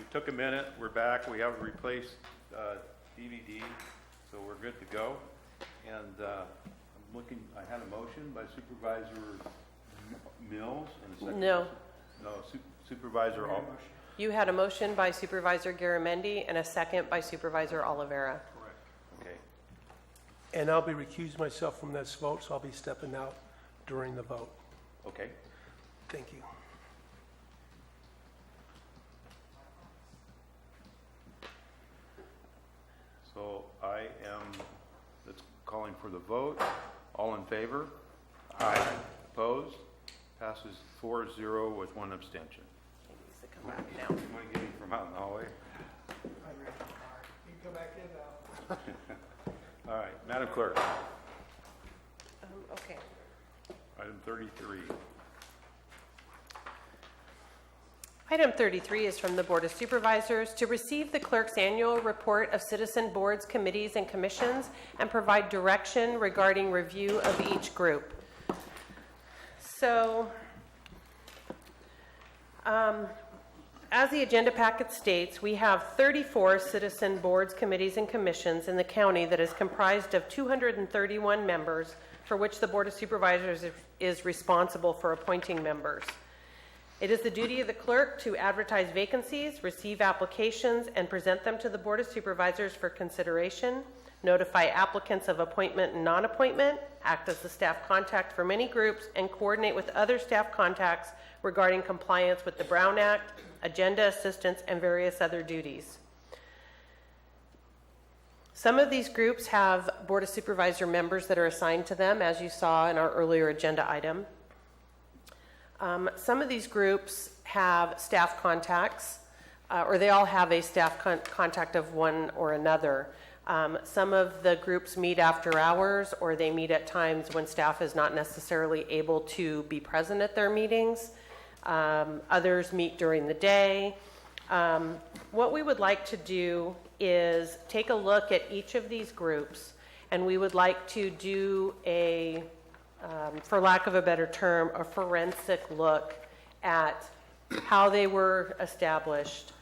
we took a minute, we're back, we have replaced DVD, so we're good to go. And I'm looking, I had a motion by Supervisor Mills and a second. No. No, Supervisor You had a motion by Supervisor Garamendi and a second by Supervisor Oliveira. Correct. Okay. And I'll be recused myself from this vote, so I'll be stepping out during the vote. Okay. Thank you. So I am, that's calling for the vote. All in favor? Aye. Opposed? Passes 4-0 with one abstention. He needs to come back now. You want to get him from out in the hallway? You can go back in now. All right, Madam Clerk, Okay. item 33. Item 33 is from the Board of Supervisors to receive the clerk's annual report of citizen boards, committees, and commissions and provide direction regarding review of each group. So, as the agenda packet states, we have 34 citizen boards, committees, and commissions in the county that is comprised of 231 members for which the Board of Supervisors is responsible for appointing members. It is the duty of the clerk to advertise vacancies, receive applications, and present them to the Board of Supervisors for consideration, notify applicants of appointment and non-appointment, act as the staff contact for many groups, and coordinate with other staff contacts regarding compliance with the Brown Act, agenda assistance, and various other duties. Some of these groups have Board of Supervisor members that are assigned to them, as you saw in our earlier agenda item. Some of these groups have staff contacts, or they all have a staff contact of one or another. Some of the groups meet after hours, or they meet at times when staff is not necessarily able to be present at their meetings. Others meet during the day. What we would like to do is take a look at each of these groups, and we would like to do a for lack of a better term, a forensic look at how they were established.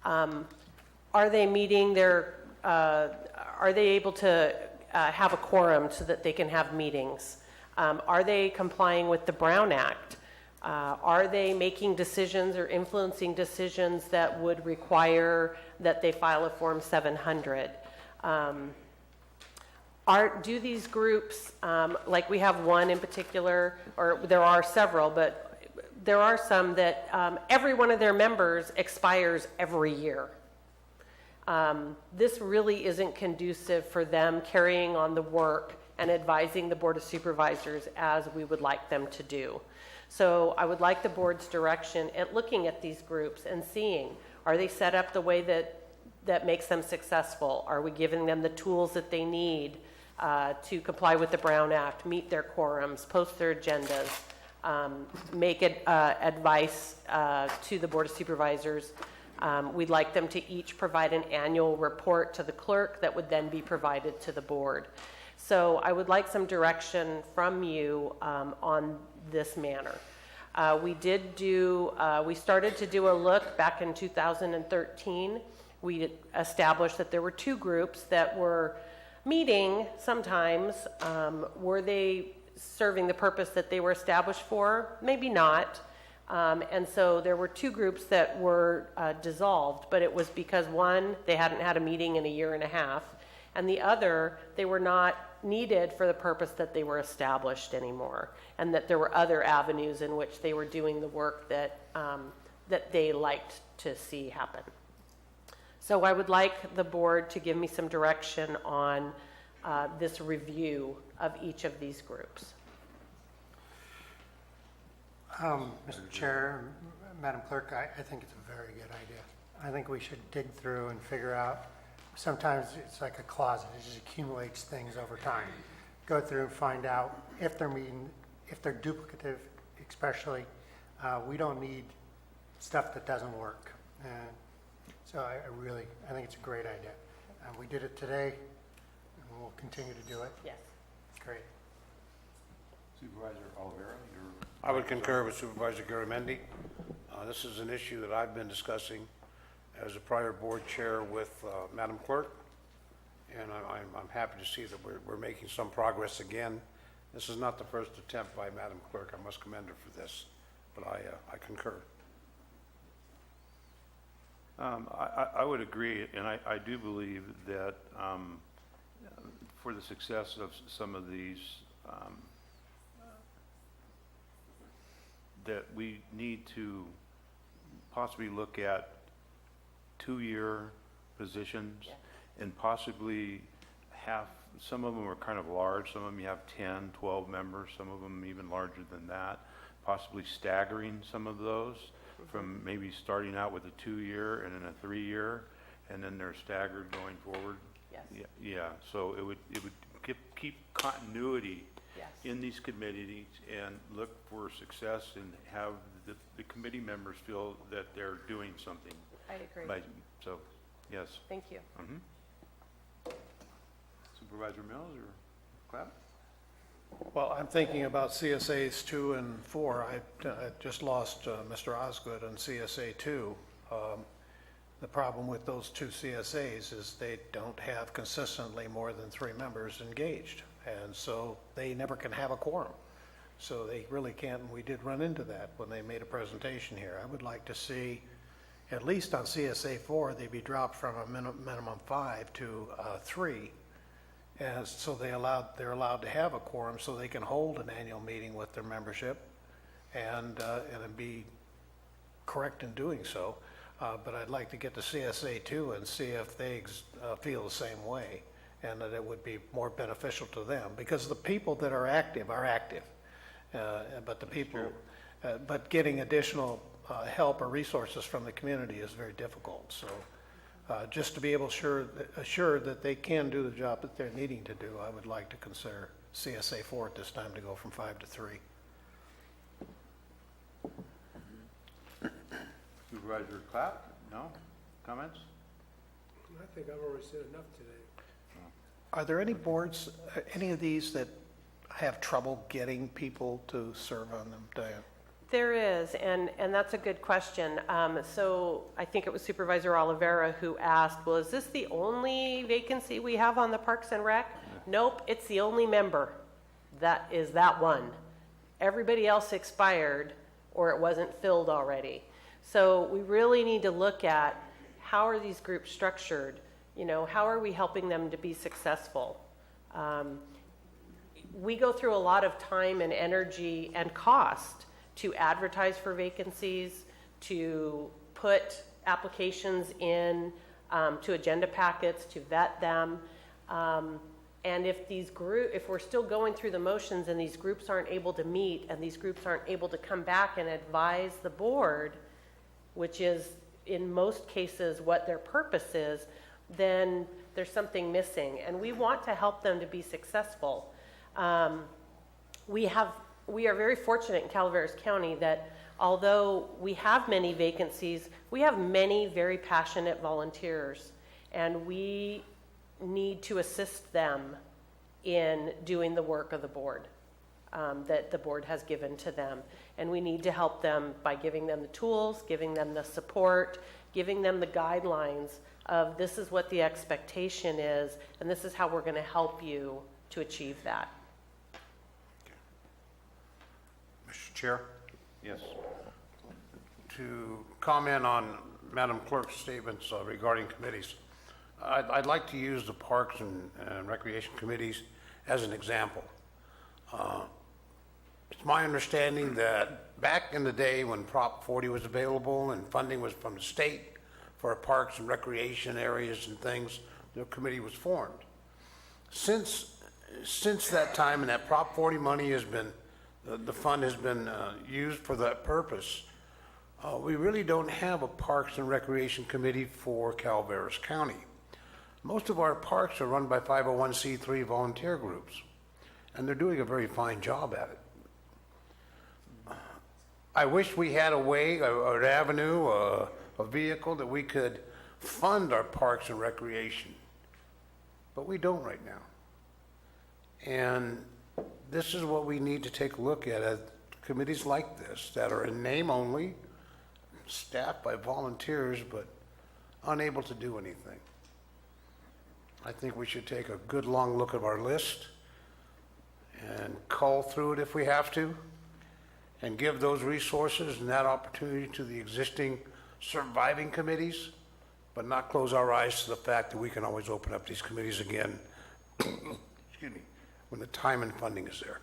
Are they meeting their, are they able to have a quorum so that they can have meetings? Are they complying with the Brown Act? Are they making decisions or influencing decisions that would require that they file a Form 700? Do these groups, like we have one in particular, or there are several, but there are some that every one of their members expires every year. This really isn't conducive for them carrying on the work and advising the Board of Supervisors as we would like them to do. So I would like the board's direction at looking at these groups and seeing, are they set up the way that makes them successful? Are we giving them the tools that they need to comply with the Brown Act, meet their quorums, post their agendas, make advice to the Board of Supervisors? We'd like them to each provide an annual report to the clerk that would then be provided to the board. So I would like some direction from you on this manner. We started to do a look back in 2013. We established that there were two groups that were meeting sometimes. Were they serving the purpose that they were established for? Maybe not. And so there were two groups that were dissolved, but it was because one, they hadn't had a meeting in a year and a half, and the other, they were not needed for the purpose that they were established anymore, and that there were other avenues in which they were doing the work that they liked to see happen. So I would like the board to give me some direction on this review of each of these groups. Mr. Chair, Madam Clerk, I think it's a very good idea. I think we should dig through and figure out, sometimes it's like a closet, it just accumulates things over time. Go through and find out if they're meeting, if they're duplicative, especially. We don't need stuff that doesn't work. And so I think it's a great idea. We did it today, and we'll continue to do it. Yes. Great. Supervisor Oliveira, I would concur with Supervisor Garamendi. This is an issue that I've been discussing as a prior board chair with Madam Clerk, and I'm happy to see that we're making some progress again. This is not the first attempt by Madam Clerk. I must commend her for this, but I concur. I would agree, and I do believe that for the success of some of these, that we need to possibly look at 2-year positions and possibly have, some of them are kind of large, some of them you have 10, 12 members, some of them even larger than that, possibly staggering some of those from maybe starting out with a 2-year and then a 3-year, and then they're staggered going forward. Yes. Yeah, so it would keep continuity Yes. in these committees and look for success and have the committee members feel that they're doing something. I agree. So, yes. Thank you. Supervisor Mills or Clapp? Well, I'm thinking about CSAs 2 and 4. I just lost Mr. Osgood on CSA 2. The problem with those 2 CSAs is they don't have consistently more than 3 members engaged, and so they never can have a quorum. So they really can't, and we did run into that when they made a presentation here. I would like to see, at least on CSA 4, they be dropped from a minimum 5 to 3. And so they're allowed to have a quorum so they can hold an annual meeting with their membership and be correct in doing so. But I'd like to get to CSA 2 and see if they feel the same way, and that it would be more beneficial to them, because the people that are active, but the people, but getting additional help or resources from the community is very difficult. So just to be able to assure that they can do the job that they're needing to do, I would like to consider CSA 4 at this time to go from 5 to 3. Supervisor Clapp? No? Comments? I think I've already said enough today. Are there any boards, any of these that have trouble getting people to serve on them, Diane? There is, and that's a good question. So I think it was Supervisor Oliveira who asked, well, is this the only vacancy we have on the Parks and Rec? Nope, it's the only member. That is that one. Everybody else expired or it wasn't filled already. So we really need to look at how are these groups structured? You know, how are we helping them to be successful? We go through a lot of time and energy and cost to advertise for vacancies, to put applications in, to agenda packets, to vet them. And if we're still going through the motions and these groups aren't able to meet and these groups aren't able to come back and advise the board, which is in most cases what their purpose is, then there's something missing. And we want to help them to be successful. We are very fortunate in Calaveras County that although we have many vacancies, we have many very passionate volunteers, and we need to assist them in doing the work of the board that the board has given to them. And we need to help them by giving them the tools, giving them the support, giving them the guidelines of this is what the expectation is, and this is how we're going to help you to achieve that. Mr. Chair, Yes. to comment on Madam Clerk's statements regarding committees, I'd like to use the Parks and Recreation Committees as an example. It's my understanding that back in the day when Prop 40 was available and funding was from the state for parks and recreation areas and things, the committee was formed. Since that time and that Prop 40 money has been, the fund has been used for that purpose, we really don't have a Parks and Recreation Committee for Calaveras County. Most of our parks are run by 501c3 volunteer groups, and they're doing a very fine job at it. I wish we had a way, an avenue, a vehicle that we could fund our parks and recreation, but we don't right now. And this is what we need to take a look at committees like this that are in name only, staffed by volunteers, but unable to do anything. I think we should take a good long look at our list and cull through it if we have to, and give those resources and that opportunity to the existing surviving committees, but not close our eyes to the fact that we can always open up these committees again, excuse me, when the time and funding is there.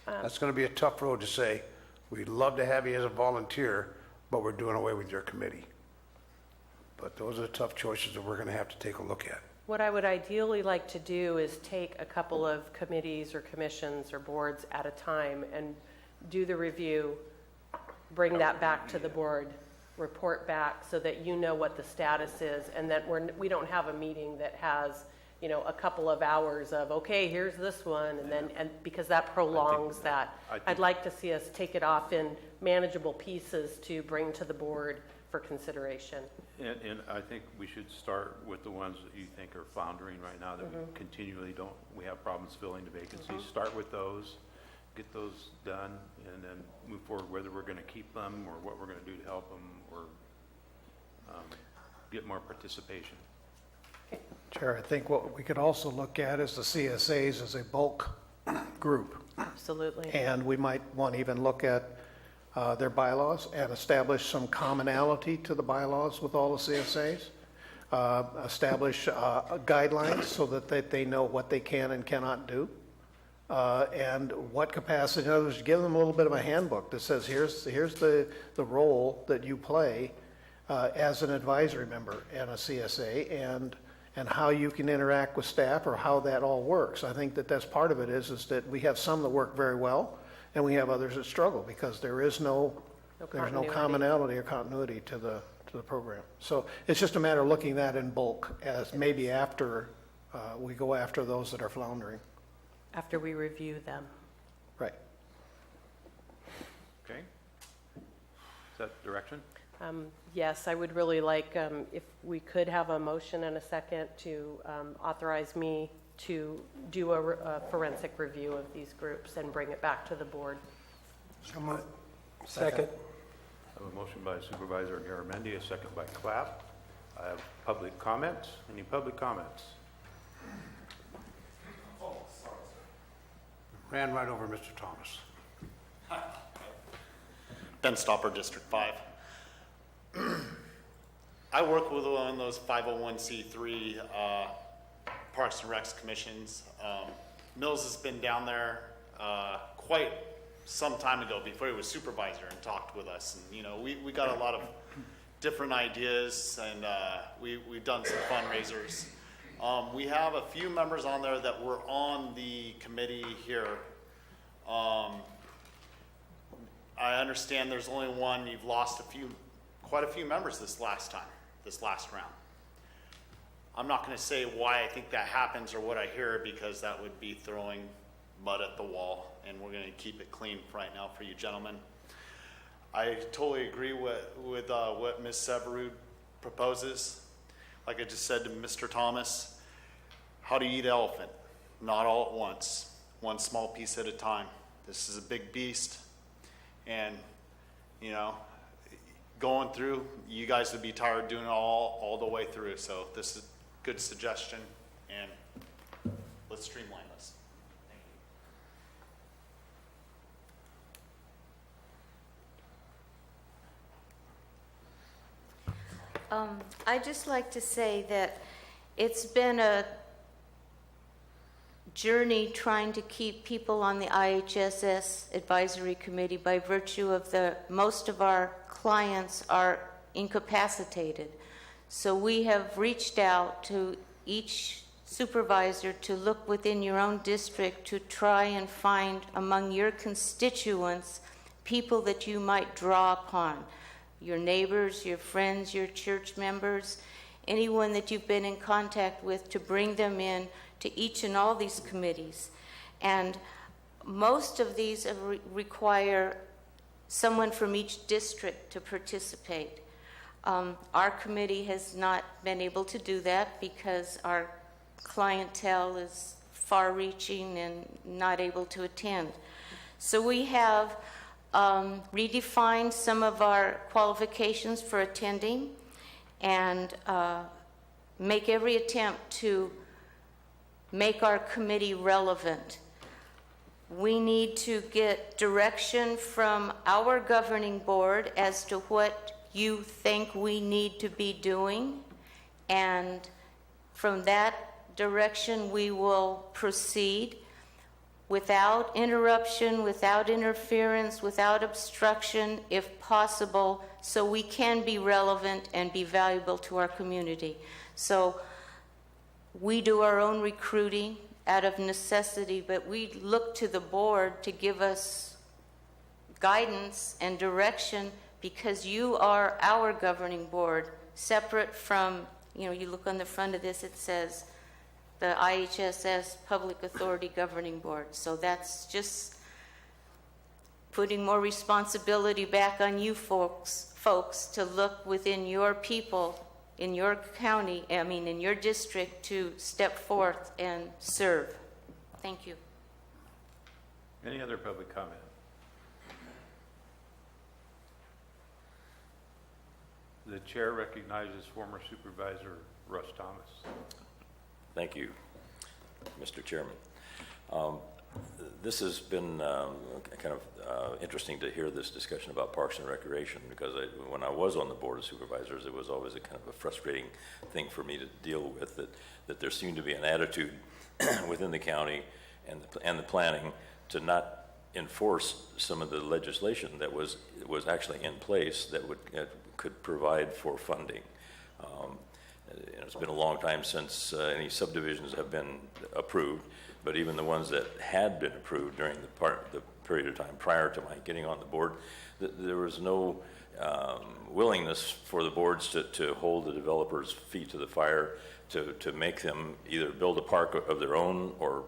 That's going to be a tough road to say, we'd love to have you as a volunteer, but we're doing away with your committee. But those are the tough choices that we're going to have to take a look at. What I would ideally like to do is take a couple of committees or commissions or boards at a time and do the review, bring that back to the board, report back so that you know what the status is, and that we don't have a meeting that has, you know, a couple of hours of, okay, here's this one, and then, and because that prolongs that. I'd like to see us take it off in manageable pieces to bring to the board for consideration. And I think we should start with the ones that you think are floundering right now, that we continually we have problems filling the vacancies. Start with those, get those done, and then move forward, whether we're gonna keep them or what we're gonna do to help them, or get more participation. Chair, I think what we could also look at is the CSAs as a bulk group. Absolutely. And we might want to even look at their bylaws and establish some commonality to the bylaws with all the CSAs. Establish guidelines so that they know what they can and cannot do. And what capacity, in other words, give them a little bit of a handbook that says, here's the role that you play as an advisory member and a CSA, and how you can interact with staff, or how that all works. I think that's part of it is that we have some that work very well, and we have others that struggle because there's no commonality or continuity to the program. So it's just a matter of looking at that in bulk, as maybe after we go after those that are floundering. After we review them. Right. Okay? Is that direction? Yes, I would really like, if we could have a motion and a second to authorize me to do a forensic review of these groups and bring it back to the board. So moved. Second. I have a motion by Supervisor Garamendi, a second by Clapp. I have public comments. Any public comments? Ran right over Mr. Thomas. Ben Stopper, District 5. I work with one of those 501c3 Parks and Recs commissions. Mills has been down there quite some time ago before he was supervisor and talked with us. And, you know, we got a lot of different ideas, and we've done some fundraisers. We have a few members on there that were on the committee here. I understand there's only one. You've lost quite a few members this last round. I'm not going to say why I think that happens or what I hear, because that would be throwing mud at the wall, and we're going to keep it clean right now for you gentlemen. I totally agree with what Ms. Severud proposes. Like I just said to Mr. Thomas, how to eat elephant, not all at once, one small piece at a time. This is a big beast, and you know, going through, you guys would be tired doing it all the way through. So this is a good suggestion, and let's streamline this. I'd just like to say that it's been a journey trying to keep people on the IHSS advisory committee by virtue of most of our clients are incapacitated. So we have reached out to each supervisor to look within your own district to try and find among your constituents people that you might draw upon. Your neighbors, your friends, your church members, anyone that you've been in contact with, to bring them in to each and all these committees. And most of these require someone from each district to participate. Our committee has not been able to do that because our clientele is far-reaching and not able to attend. So we have redefined some of our qualifications for attending, and make every attempt to make our committee relevant. We need to get direction from our governing board as to what you think we need to be doing, and from that direction we will proceed without interruption, without interference, without obstruction, if possible, so we can be relevant and be valuable to our community. So we do our own recruiting out of necessity, but we look to the board to give us guidance and direction, because you are our governing board, separate from, you look on the front of this, it says the IHSS Public Authority Governing Board. So that's just putting more responsibility back on you folks to look within your people, in your county, in your district, to step forth and serve. Thank you. Any other public comment? The chair recognizes former Supervisor Russ Thomas. Thank you, Mr. Chairman. This has been kind of interesting to hear this discussion about Parks and Recreation, because when I was on the Board of Supervisors, it was always a kind of a frustrating thing for me to deal with, that there seemed to be an attitude within the county and the planning to not enforce some of the legislation that was actually in place that could provide for funding. It's been a long time since any subdivisions have been approved, but even the ones that had been approved during the period of time prior to my getting on the board, there was no willingness for the boards to hold the developers' feet to the fire, to make them either build a park of their own or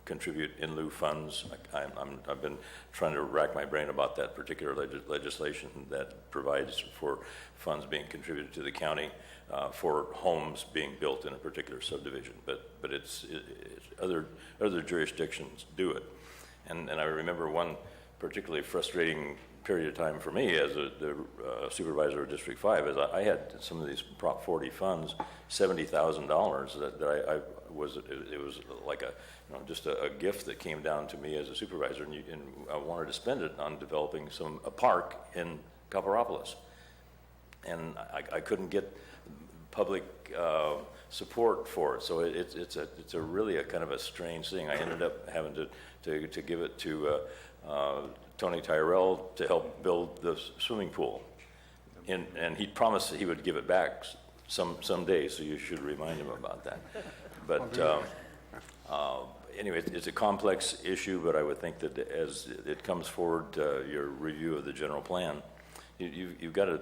contribute in lieu funds. I've been trying to rack my brain about that particular legislation that provides for funds being contributed to the county for homes being built in a particular subdivision. But it's other jurisdictions do it. And I remember one particularly frustrating period of time for me as the supervisor of District 5 is I had some of these Prop 40 funds, $70,000 that it was like just a gift that came down to me as a supervisor, and I wanted to spend it on developing a park in Copperopolis, and I couldn't get public support for it. So it's a really a kind of a strange thing. I ended up having to give it to Tony Tyrell to help build the swimming pool, and he promised that he would give it back someday. So you should remind him about that. But anyway, it's a complex issue, but I would think that as it comes forward, your review of the general plan, you've got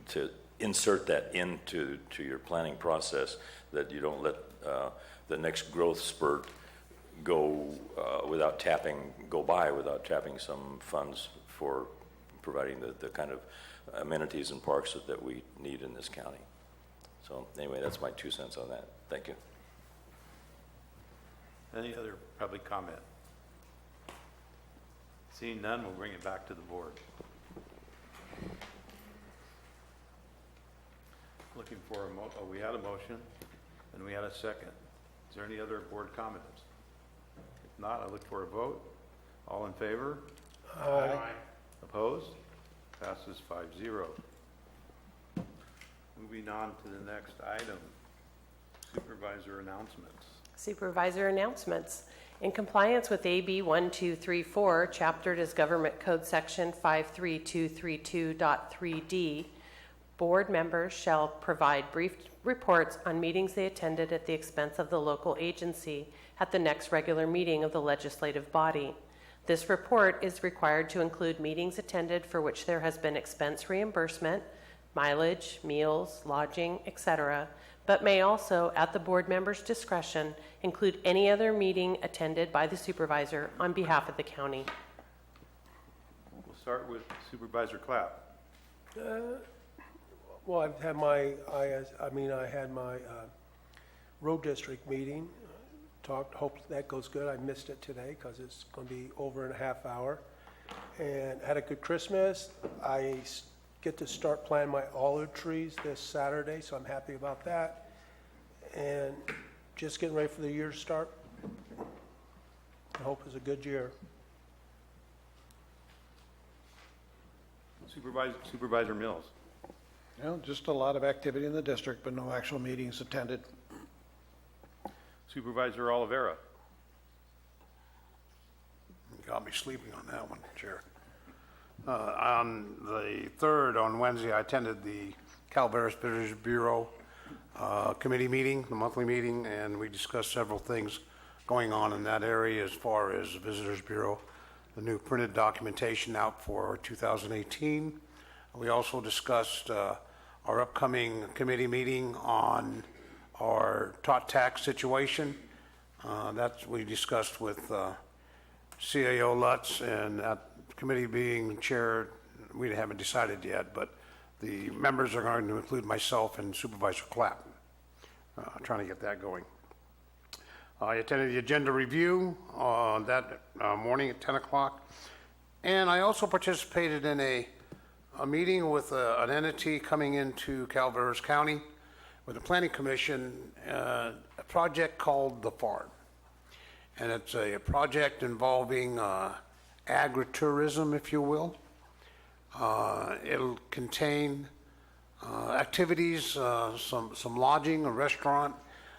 to insert that into your planning process, that you don't let the next growth spurt go by without tapping some funds for providing the kind of amenities and parks that we need in this county. So anyway, that's my 2 cents on that. Thank you. Any other public comment? Seeing none, we'll bring it back to the board. Looking for we had a motion and we had a second. Is there any other board comments? If not, I look for a vote. All in favor? Aye. Opposed? Passes 5-0. Moving on to the next item, supervisor announcements. Supervisor announcements. In compliance with AB 1234, chaptered as Government Code Section 53232.3D, board members shall provide brief reports on meetings they attended at the expense of the local agency at the next regular meeting of the legislative body. This report is required to include meetings attended for which there has been expense reimbursement, mileage, meals, lodging, etc., but may also, at the board member's discretion, include any other meeting attended by the supervisor on behalf of the county. We'll start with Supervisor Clapp. Well, I had my road district meeting. Hope that goes good. I missed it today because it's going to be over in a half hour. And had a good Christmas. I get to start planting my olive trees this Saturday, so I'm happy about that. And just getting ready for the year to start. I hope it's a good year. Supervisor Mills. You know, just a lot of activity in the district, but no actual meetings attended. Supervisor Oliveira. You got me sleeping on that one, Chair. On the 3rd, on Wednesday, I attended the Calaveras Visitors Bureau committee meeting, the monthly meeting, and we discussed several things going on in that area as far as the Visitors Bureau, the new printed documentation out for 2018. We also discussed our upcoming committee meeting on our tot tax situation. That we discussed with CAO Lutz, and that committee being chaired, we haven't decided yet, but the members are going to include myself and Supervisor Clapp, trying to get that going. I attended the agenda review that morning at 10 o'clock, and I also participated in a meeting with an entity coming into Calaveras County with the Planning Commission, a project called The Farm. And it's a project involving agritourism, if you will. It'll contain activities, some lodging, a restaurant.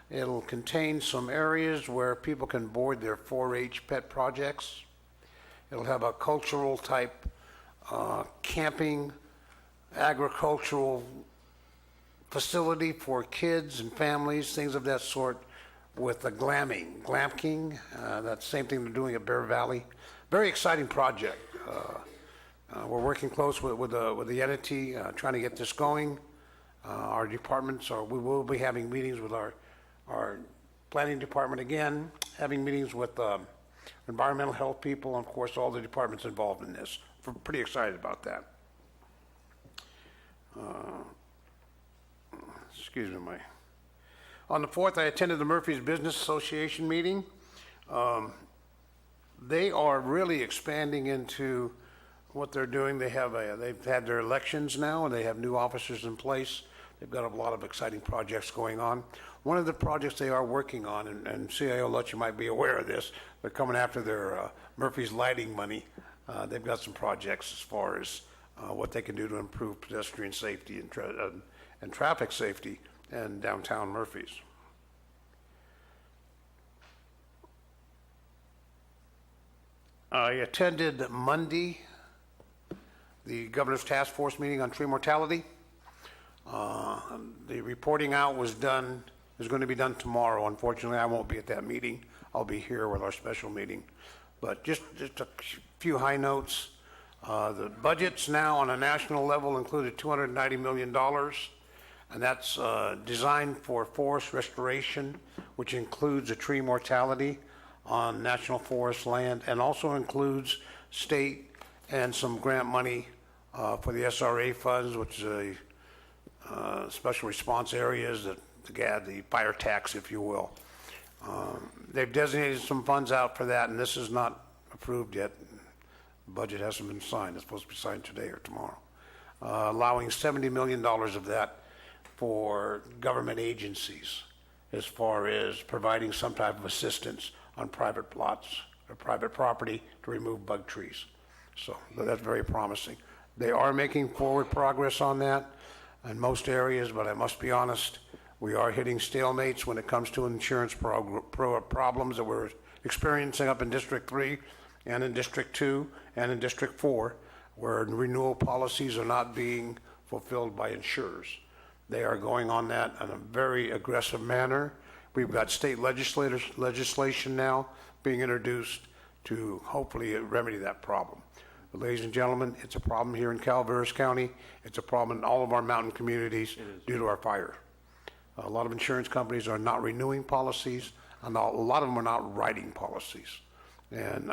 It'll contain some areas where people can board their 4-H pet projects. It'll have a cultural type camping, agricultural facility for kids and families, things of that sort, with the glamping, that same thing they're doing at Bear Valley. Very exciting project. We're working close with the entity, trying to get this going. Our departments we will be having meetings with our planning department again, having meetings with environmental health people, and of course all the departments involved in this. We're pretty excited about that. Excuse me, on the 4th, I attended the Murphy's Business Association meeting. They are really expanding into what they're doing. They've had their elections now, and they have new officers in place. They've got a lot of exciting projects going on. One of the projects they are working on, and CIO Lutz, you might be aware of this, they're coming after their Murphy's lighting money. They've got some projects as far as what they can do to improve pedestrian safety and traffic safety in downtown Murphy's. I attended Monday the Governor's Task Force meeting on tree mortality. The reporting out is going to be done tomorrow. Unfortunately, I won't be at that meeting. I'll be here with our special meeting. But just a few high notes. The budgets now on a national level included $290 million, and that's designed for forest restoration, which includes a tree mortality on national forest land, and also includes state and some grant money for the SRA funds, which is a special response areas, the fire tax, if you will. They've designated some funds out for that, and this is not approved yet. The budget hasn't been signed. It's supposed to be signed today or tomorrow. Allowing $70 million of that for government agencies as far as providing some type of assistance on private plots or private property to remove bug trees. So that's very promising. They are making forward progress on that in most areas, but I must be honest, we are hitting stalemates when it comes to insurance problems that we're experiencing up in District 3 and in District 2 and in District 4, where renewal policies are not being fulfilled by insurers. They are going on that in a very aggressive manner. We've got state legislation now being introduced to hopefully remedy that problem. But ladies and gentlemen, it's a problem here in Calaveras County. It's a problem in all of our mountain communities due to our fire. A lot of insurance companies are not renewing policies, and a lot of them are not writing policies. And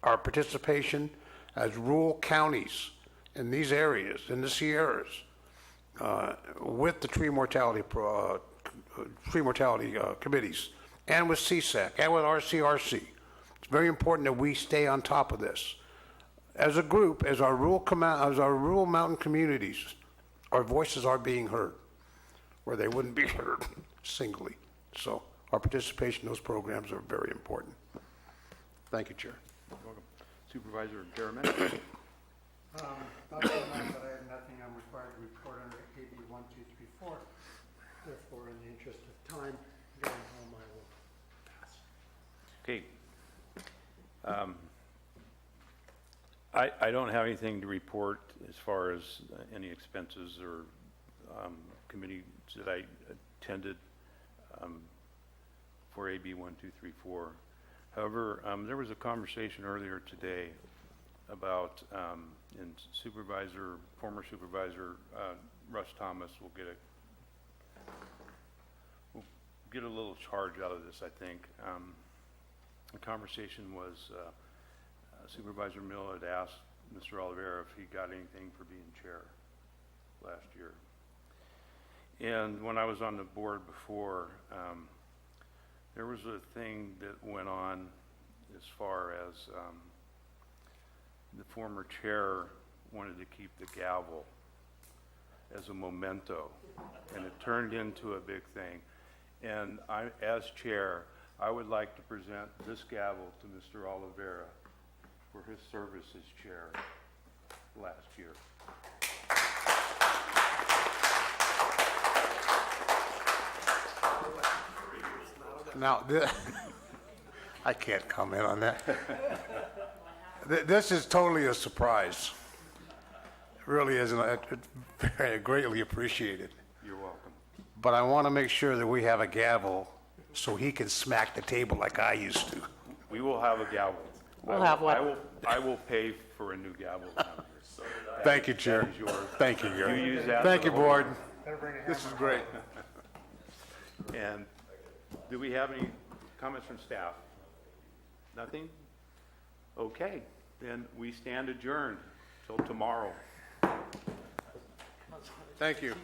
our participation as rural counties in these areas, in the Sierras, with the tree mortality committees, and with CSAC, and with RCRC, it's very important that we stay on top of this. as a group, as our rural mountain communities, our voices are being heard where they wouldn't be heard singly. So our participation in those programs are very important. Thank you, Chair. Welcome. Supervisor Garament? Nothing but I have nothing I'm required to report under AB 1234. Therefore, in the interest of time, going home, I will pass. Okay. I don't have anything to report as far as any expenses or committees that I attended for AB 1234. However, there was a conversation earlier today about, and former Supervisor Russ Thomas will get a little charge out of this, I think. The conversation was Supervisor Mill had asked Mr. Oliveira if he got anything for being chair last year. And when I was on the board before, there was a thing that went on as far as the former chair wanted to keep the gavel as a memento, and it turned into a big thing. And I, as chair, I would like to present this gavel to Mr. Oliveira for his service as chair last year. Now, I can't comment on that. This is totally a surprise. It really is, and I greatly appreciate it. You're welcome. But I want to make sure that we have a gavel so he can smack the table like I used to. We will have a gavel. We'll have one. I will pay for a new gavel. Thank you, Chair. That is yours. Thank you, Gary. You use that Thank for you, the whole- Board. This is great. And do we have any comments from staff? Nothing? Okay, then we stand adjourned till tomorrow. Thank you.